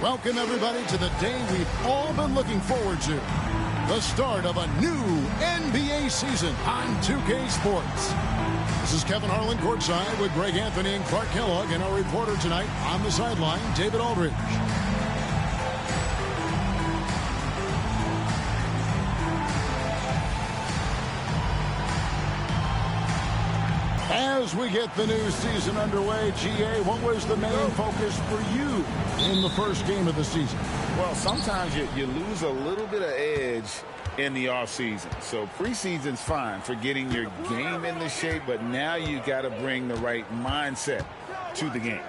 Welcome, everybody, to the day we've all been looking forward to. The start of a new NBA season on 2K Sports. This is Kevin Harlan courtside with Greg Anthony and Clark Kellogg, and our reporter tonight on the sideline, David Aldridge. As we get the new season underway, GA, what was the main focus for you in the first game of the season? Well, sometimes you lose a little bit of edge in the offseason. So preseason's fine for getting your game into shape, but now you got to bring the right mindset to the game.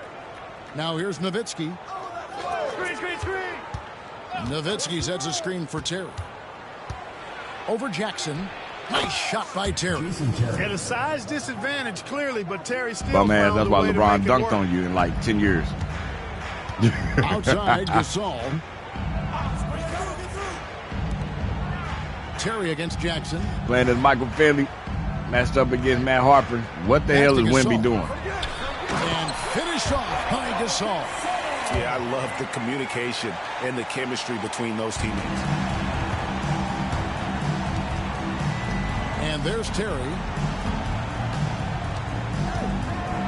Now here's Nowitzki. Screen. Nowitzki sets a screen for Terry. Over Jackson. Nice shot by Terry. At a size disadvantage, clearly, but Terry still Bum ass, that's why LeBron dunked on on you in like 10 years. Outside, Gasol. Terry against Jackson. Playing as Michael Finley, matched up against Matt Harper. What the hell is Wemby doing? And finished off by Gasol. Yeah, I love the communication and the chemistry between those teammates. And there's Terry.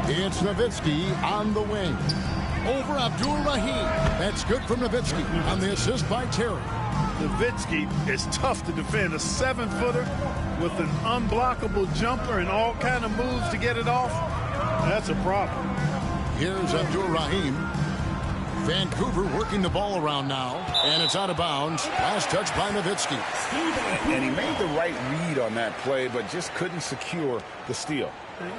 It's Nowitzki on the wing. Over Abdul-Rahim. That's good from Nowitzki on the assist by Terry. Nowitzki is tough to defend. A 7-footer with an unblockable jumper and all kind of moves to get it off. That's a problem. Here's Abdul-Rahim. Vancouver working the ball around now, and it's out of bounds. Last touch by Nowitzki. And he made the right read on that play, but just couldn't secure the steal.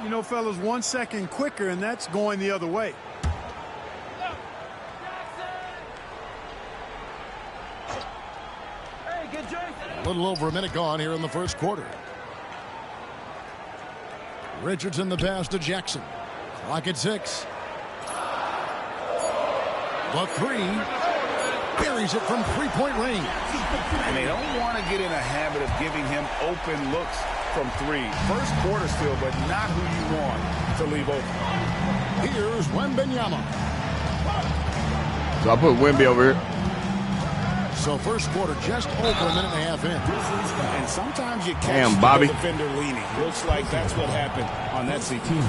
You know, fellas, 1 second quicker, and that's going the other way. A little over a minute gone here in the first quarter. Richardson the pass to Jackson. Clock at 6. The three. Buries it from three-point range. And they don't want to get in a habit of giving him open looks from three. First quarter still, but not who you want to leave open. Here's Wembanyama. So I put Wemby over here. So first quarter just over a minute and a half in. And sometimes you catch Bobby. the defender leaning. Looks like that's what happened on that sequence.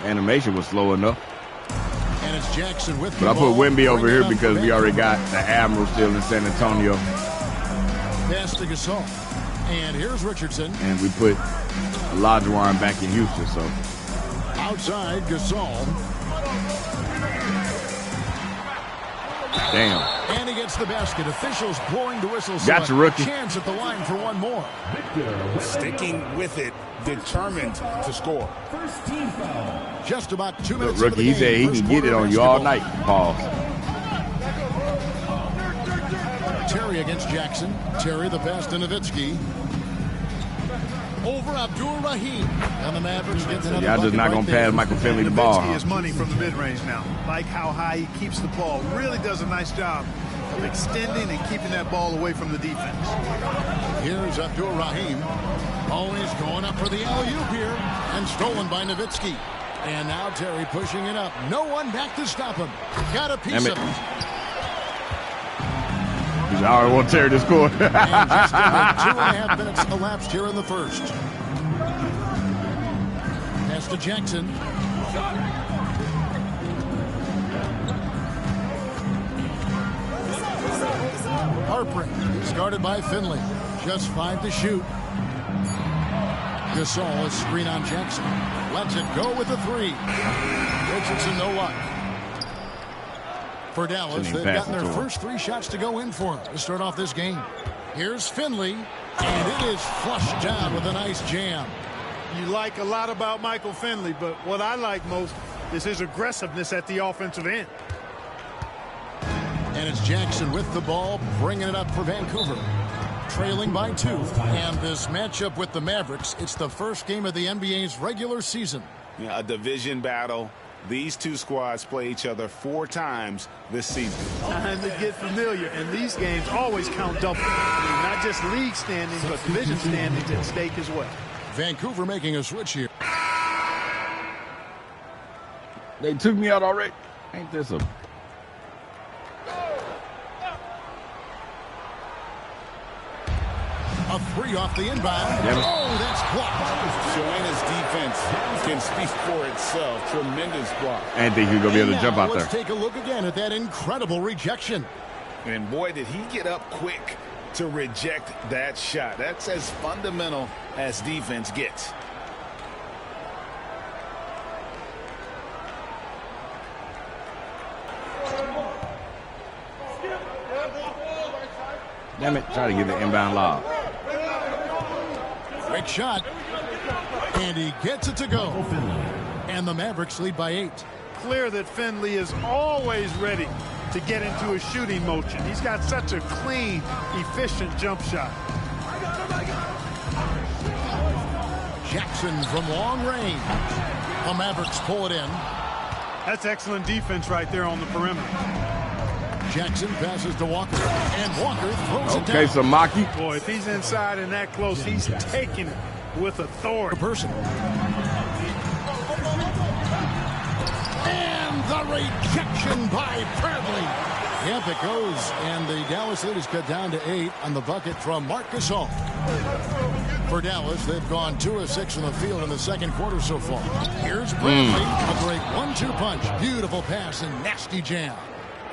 Animation was slow enough. And it's Jackson with the But I ball. put Wemby over here because we already got the Admiral still in San Antonio. Pass to Gasol. And here's Richardson. And we put Olajuwon back in Houston, so. Outside, Gasol. Damn. And he gets the basket. Officials blowing the whistle. Gotcha, rookie. Chance at the line for one more. Sticking with it, determined to score. Just about 2 minutes. Look, rookie, he said he can get it on you all night. Pause. Terry against Jackson. Terry the pass to Nowitzki. Over Abdul-Rahim. And the Mavericks get another. Y'all just not going to pass Michael Finley the ball. Nowitzki is money from the mid-range now. Like how high he keeps the ball. Really does a nice job of extending and keeping that ball away from the defense. Here's Abdul-Rahim. Always going up for the alley-oop here. And stolen by Nowitzki. And now Terry pushing it up. No one back to stop him. Got a piece of it. He's already want Terry to score. And just over 2.5 minutes elapsed here in the first. Pass to Jackson. Harper, started by Finley. Just 5 to shoot. Gasol is screen on Jackson. Lets it go with the 3. Richardson, no luck. For Dallas, they've gotten their first 3 shots to go in for him to start off this game. Here's Finley, and it is flushed down with a nice jam. You like a lot about Michael Finley, but what I like most is his aggressiveness at the offensive end. And it's Jackson with the ball, bringing it up for Vancouver. Trailing by 2. And this matchup with the Mavericks, it's the first game of the NBA's regular season. Yeah, a division battle. These two squads play each other 4 times this season. Time to get familiar, and these games always count double. I mean, not just league standings, but division standings at stake as well. Vancouver making a switch here. They took me out already. Ain't this a... A three off the inbound. Yep. Oh, that's blocked. Joanna's defense can speak for itself. Tremendous block. I didn't think he was going to be able to jump out there. Let's take a look again at that incredible rejection. And boy, did he get up quick to reject that shot. That's as fundamental as defense gets. Damn it, try to get the inbound lob. Quick shot. And he gets it to go. And the Mavericks lead by 8. Clear that Finley is always ready to get into a shooting motion. He's got such a clean, efficient jump shot. Jackson from long range. The Mavericks pull it in. That's excellent defense right there on the perimeter. Jackson passes to Walker, and Walker throws it down. Okay, so Maki. Boy, if he's inside and that close, he's taking it with authority. Person. And the rejection by Bradley. Yep, it goes, and the Dallas lead is cut down to 8 on the bucket from Marc Gasol. For Dallas, they've gone 2 of 6 from the field in the second quarter so far. Here's Bradley, a great 1-2 punch. Beautiful pass and nasty jam.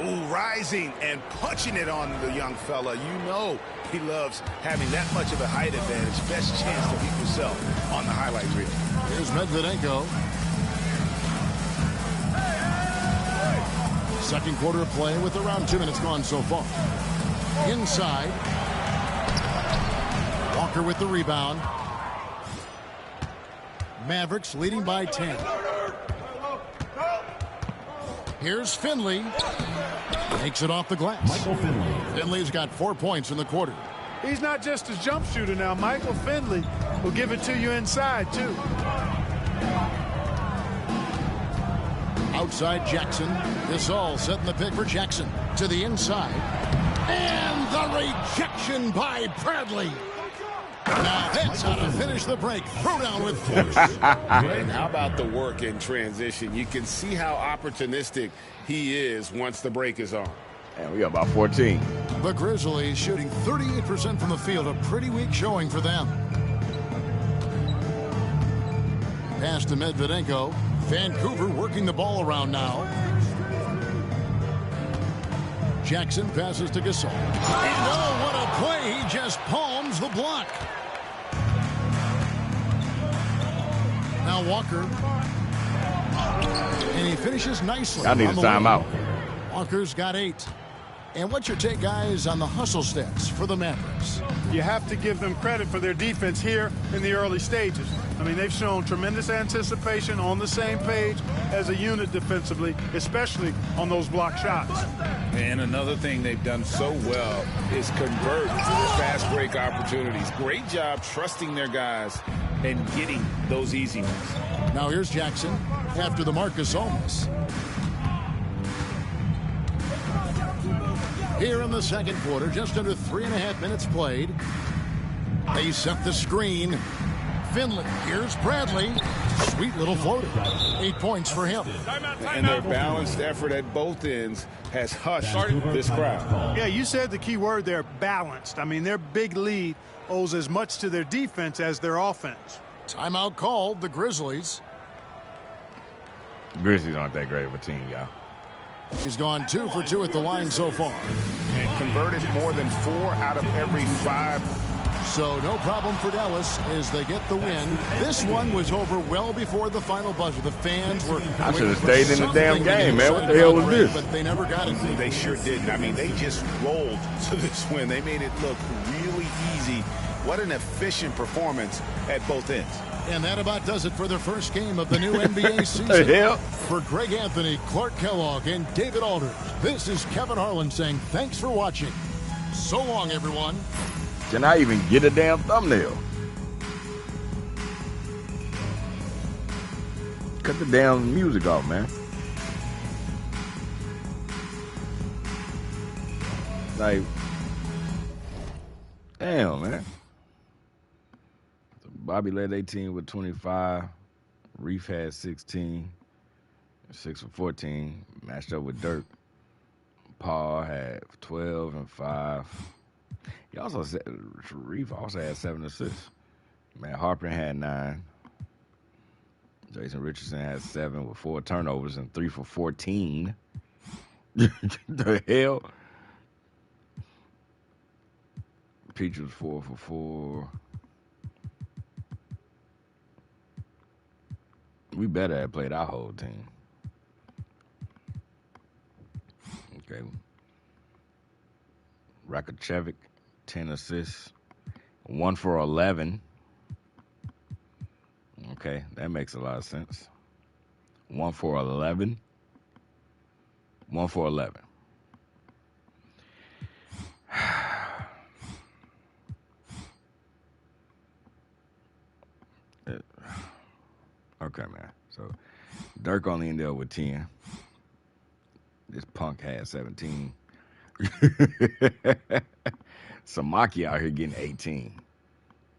Ooh, rising and punching it on the young fella. You know he loves having that much of a height advantage. Best chance to beat yourself on the highlight reel. Here's Medvedenko. Second quarter of play with around 2 minutes gone so far. Inside. Walker with the rebound. Mavericks leading by 10. Here's Finley. Takes it off the glass. Michael Finley. Finley's got 4 points in the quarter. He's not just a jump shooter now. Michael Finley will give it to you inside, too. Outside Jackson. This all setting the pick for Jackson. To the inside. And the rejection by Bradley. Now that's how to finish the break. Throw down with force. And how about the work in transition? You can see how opportunistic he is once the break is on. And we got about 14. The Grizzlies shooting 38% from the field. A pretty weak showing for them. Pass to Medvedenko. Vancouver working the ball around now. Jackson passes to Gasol. And oh, what a play. He just palms the block. Now Walker. And he finishes nicely. I need a timeout. Walker's got 8. And what's your take, guys, on the hustle stats for the Mavericks? You have to give them credit for their defense here in the early stages. I mean, they've shown tremendous anticipation, on the same page as a unit defensively, especially on those block shots. And another thing they've done so well is convert fast break opportunities. Great job trusting their guys and getting those easy ones. Now here's Jackson after the Marcus Olmis. Here in the second quarter, just under 3.5 minutes played. They set the screen. Finley, here's Bradley. Sweet little floater. 8 points for him. And their balanced effort at both ends has hushed this crowd. Yeah, you said the key word there, balanced. I mean, their big lead owes as much to their defense as their offense. Timeout called, the Grizzlies. Grizzlies aren't that great of a team, y'all. He's gone 2 for 2 at the line so far. And converted more than 4 out of every 5. So no problem for Dallas as they get the win. This one was over well before the final buzzer. The fans were... I should have stayed in the damn game, man. What the hell was this? But they never got it. They sure didn't. I mean, they just rolled to this win. They made it look really easy. What an efficient performance at both ends. And that about does it for the first game of the new NBA season. Hell? For Greg Anthony, Clark Kellogg, and David Aldridge, this is Kevin Harlan saying thanks for watching. So long, everyone. Can I even get a damn thumbnail? Cut the damn music off, man. Like, damn, man. Bobby led 18 with 25. Reef had 16. 6 for 14. Matched up with Dirk. Paul had 12 and 5. He also said, Reef also had 7 assists. Matt Harper had 9. Jason Richardson had 7 with 4 turnovers and 3 for 14. The hell? Peach was 4 for 4. We better have played our whole team. Okay. Rakocevic, 10 assists. 1 for 11. Okay, that makes a lot of sense. 1 for 11. 1 for 11. Okay, man. So Dirk only ended up with 10. This punk had 17. Samaki out here getting 18.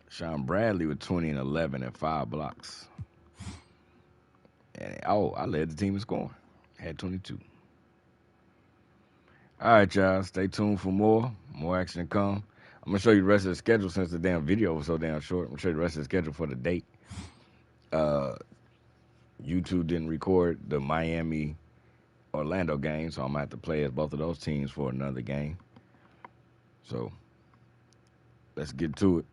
Sean Bradley with 20 and 11 and 5 blocks. And I led the team in scoring. Had 22. All right, y'all. Stay tuned for more. More action to come. I'm going to show you the rest of the schedule since the damn video was so damn short. I'm going to show you the rest of the schedule for the date. YouTube didn't record the Miami-Orlando game, so I'm going to have to play as both of those teams for another game. So let's get to it.